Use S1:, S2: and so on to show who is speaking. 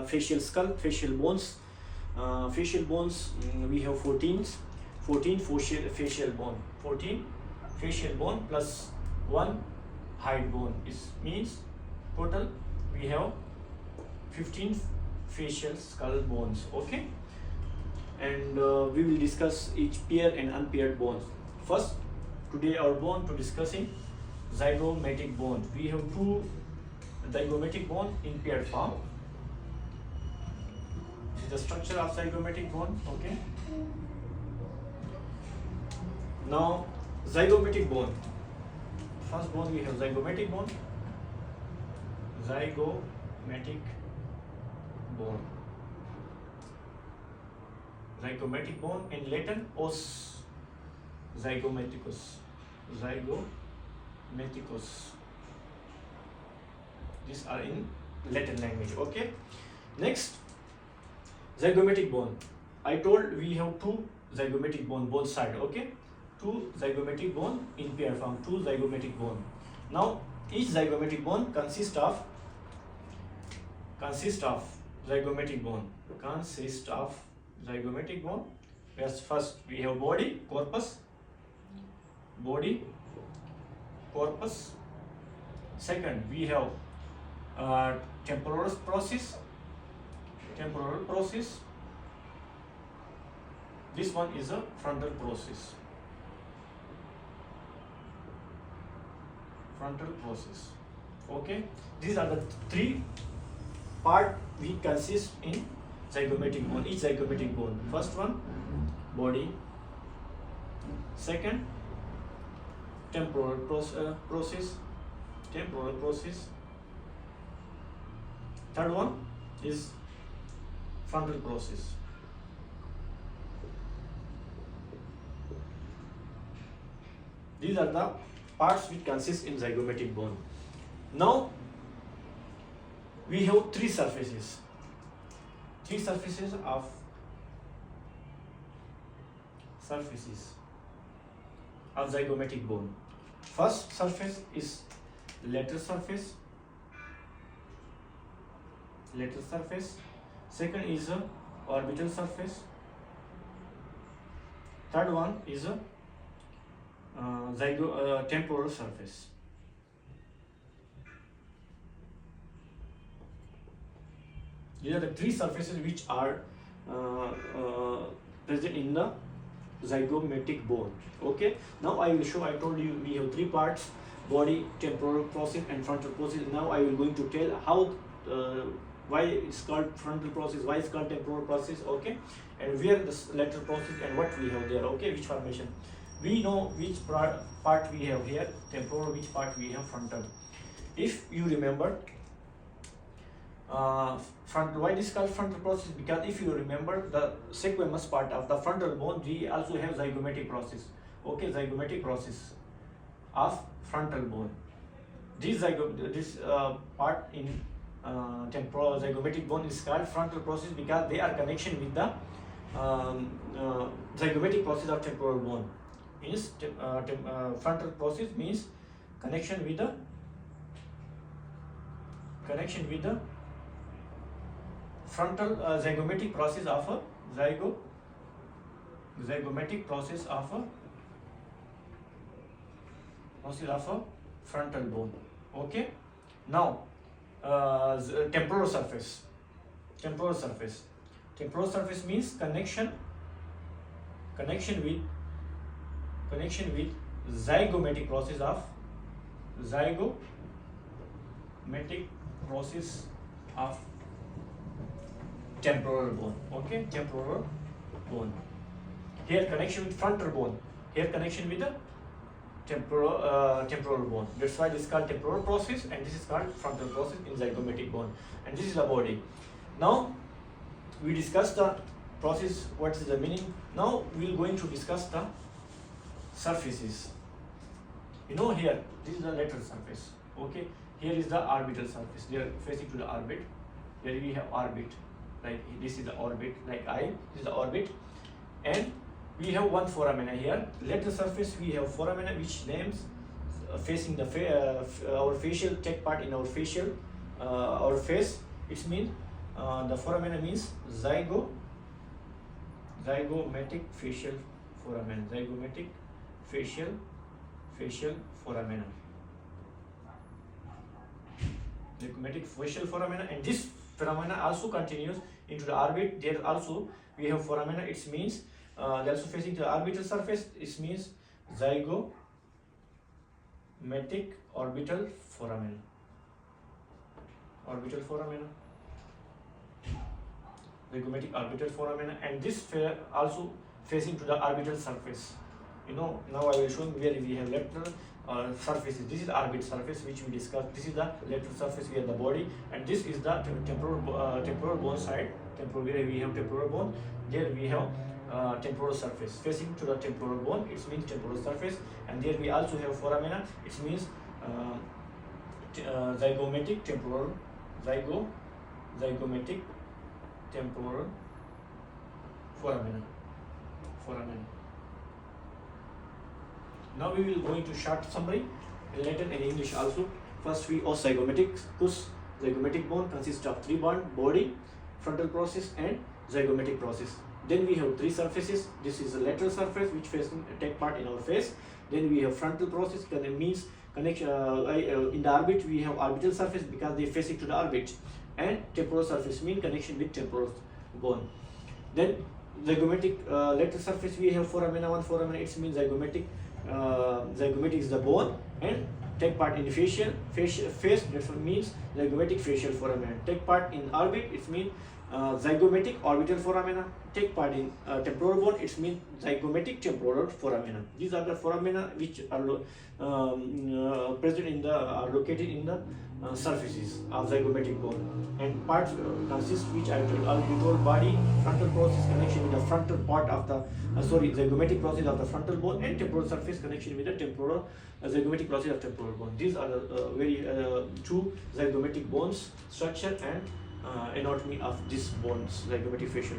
S1: facial skull, facial bones. Facial bones, we have 14 facial bone. 14 facial bone plus 1 height bone. It means total we have 15 facial skull bones. Okay, and we will discuss each paired and unpaired bones. First, today our bone to discussing zygomatic bone. We have 2 zygomatic bone in paired form. This is the structure of zygomatic bone. Okay, now zygomatic bone. First bone we have zygomatic bone. Zygomatic bone. Zygomatic bone in Latin os. Zygomaticus. Zygomaticus. These are in Latin language. Okay, next, zygomatic bone. I told we have 2 zygomatic bone both side. Okay, 2 zygomatic bone in pair form, 2 zygomatic bone. Now each zygomatic bone consists of zygomatic bone. Yes, first we have body, corpus. Second we have temporal process. This one is a frontal process. Okay, these are the 3 part we consist in zygomatic bone. Each zygomatic bone. First one, body. Second, temporal process. Third one is frontal process. These are the parts which consist in zygomatic bone. Now we have 3 surfaces. 3 surfaces of zygomatic bone. First surface is lateral surface. Second is a orbital surface. Third one is a temporal surface. These are the 3 surfaces which are present in the zygomatic bone. Okay, now I will show. I told you we have 3 parts: body, temporal process and frontal process. Now I will going to tell how why it's called frontal process, why it's called temporal process. Okay, and where the lateral process and what we have there. Okay, which formation. We know which part we have here, temporal, which part we have frontal. If you remember, frontal, why this is called frontal process? Because if you remember the sequamous part of the frontal bone, we also have zygomatic process. Okay, zygomatic process of frontal bone. This part in temporal zygomatic bone is called frontal process because they are connection with the zygomatic process of temporal bone. Means frontal process means connection with the frontal zygomatic process of a zygomatic process of a frontal bone. Okay, now temporal surface means connection with zygomatic process of temporal bone. Okay, temporal bone. Here connection with frontal bone. Here connection with the temporal bone. That's why this is called temporal process and this is called frontal process in zygomatic bone. And this is the body. Now we discussed the process. What is the meaning? Now we are going to discuss the surfaces. You know, here this is the lateral surface. Okay, here is the orbital surface. They are facing to the orbit. Here we have orbit. Like this is the orbit. Like I, this is the orbit, and we have one foramena here. Lateral surface we have foramena, which names facing the our facial tech part in our facial our face. It means The foramena means zygomatic facial foramena. Zygomatic facial foramena. Zygomatic facial foramena, and this foramena also continues into the orbit. There also we have foramena. It means they also facing the orbital surface. It means zygomatic orbital foramena. Orbital foramena. Zygomatic orbital foramena, and this also facing to the orbital surface. Now I will show you where we have lateral surfaces. This is the orbital surface which we discussed. This is the lateral surface where the body, and this is the temporal bone side. Temporal, where we have temporal bone. There we have temporal surface facing to the temporal bone. It means temporal surface, and there we also have foramena. It means zygomatic temporal zygomatic temporal foramena. Now we will go into short summary in Latin and English also. First we have zygomaticus. Zygomatic bone consists of three bones: body, frontal process, and zygomatic process. Then we have three surfaces. This is the lateral surface which take part in our face. Then we have frontal process, that means connection in the orbit. We have orbital surface because they facing to the orbit, and temporal surface mean connection with temporal bone. Then zygomatic lateral surface we have foramena. One foramena, it means zygomatic. Zygomatic is the bone and take part in face. That means zygomatic facial foramena. Take part in orbit, it means zygomatic orbital foramena. Take part in temporal bone, it means zygomatic temporal foramena. These are the foramena which are present in the are located in the surfaces of zygomatic bone, and parts consist which I told body, frontal process connection with the frontal part of the zygomatic process of the frontal bone, and temporal surface connection with the temporal zygomatic process of temporal bone. These are the very two zygomatic bones structure and anatomy of these bones, zygomatic facial